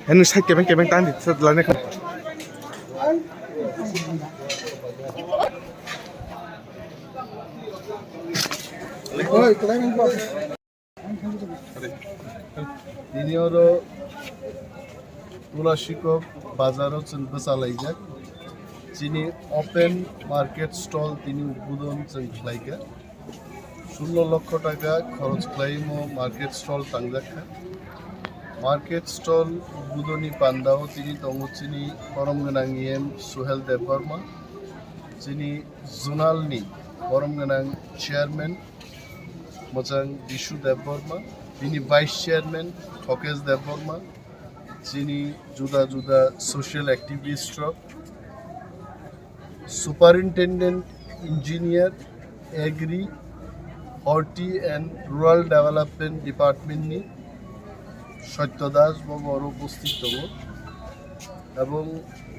Anh sai cái bánh tan thì thật là này không. Ini oro Tulashikhor bazaro chalaijak. Chini open market stall tini udbodhon chlaika. 16 লক্ষ টাকা খরচ ক্লাইমো market stall টাংজাখা market stall উদ্বোধনী পান্দাও তিনি তঙ্গচিনি করমগোনাং ইএম সুহেল দেববর্মা যিনি জোনালনি করমগোনাং চেয়ারম্যান মোজাং বিশু দেববর্মা তিনি ভাইস চেয়ারম্যান ঠকেশ দেববর্মা যিনি জুদা জুদা social activist superintendent engineer agri horti and rural development department নি সত্য দাস বড় উপস্থিত দङ এবং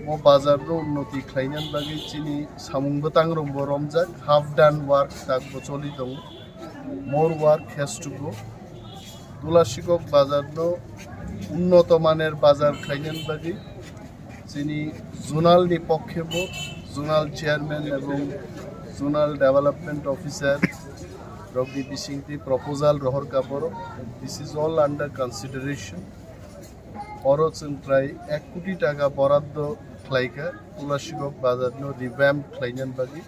মো বাজার উন্নতি খাইনান বাকি চিনি সামুংবো তাंग्रंबो रमजाक हाफ डान वार्क दागबो चलि दङ मोर वार्क हैज टू गो तुलाशिखर बाजार उन्नत मानेर बाजार खाइनान बाकी चिनी जोनाल नि पक्षेबो जोनाल चेयरमैन एवं zonal development officer Rogdi Bisingti proposal rohor kaporo. This is all under consideration. Oro trai 1 কোটি টাকা বরাদ্দ খাইকা তুলাশিখর বাজার নো রিভ্যাম্প খাইনান বাকি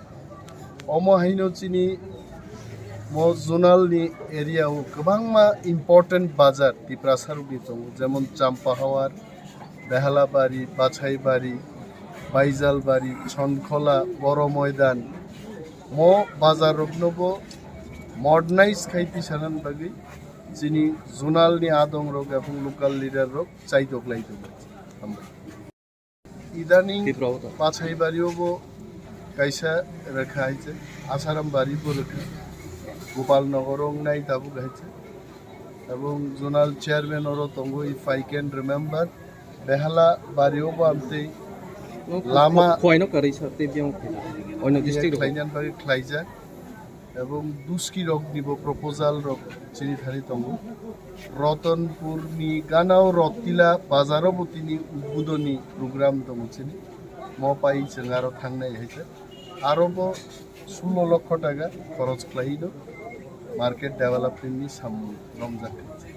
অমহাইনো চিনি মো জোনাল নি এরিয়া ও গোबांमा ইম্পর্টেন্ট বাজার টিপ্রাসার বিতং যেমন চাম্পাহাওয়ার বেহালাবাড়ি বাছাইবাড়ি বাইজালবাড়ি ছনখলা বড় ময়দান মো বাজার রগ্নবো মডার্নাইজ খাইতি সানান বাকি যিনি জোনালনি আদং রোগ এবং লোকাল লিডার রোগ চাইতক লাইতো আমরা ইদানিং পাছাই বাড়িওবো কাইসা রাখা হয়েছে আসারাম বাড়িবো রাখা গোপাল নগরং নাই তাবো গাইছে এবং জোনাল চেয়ারম্যান ওর তঙ্গ ইফ আই ক্যান রিমেম্বার বেহালা বাড়িওবো আমতে লামা খয়নো কারিছা তেবিয়াম অন্য ডিস্ট্রিক্ট খাইনান বাড়ি খাইজা এবং দুস্কি রক দিব প্রপোজাল রক চিনি থারি তঙ্গ রতনপুর নি গানাও রতিলা বাজারও তিনি উদ্বোধনী প্রোগ্রাম দङ চিনি ম পাই जों আরো থাংনাই হইছে আরব 16 লক্ষ টাকা খরচ খাইলো মার্কেট ডেভেলপমেন্ট নি সাম রমজাক খাইছে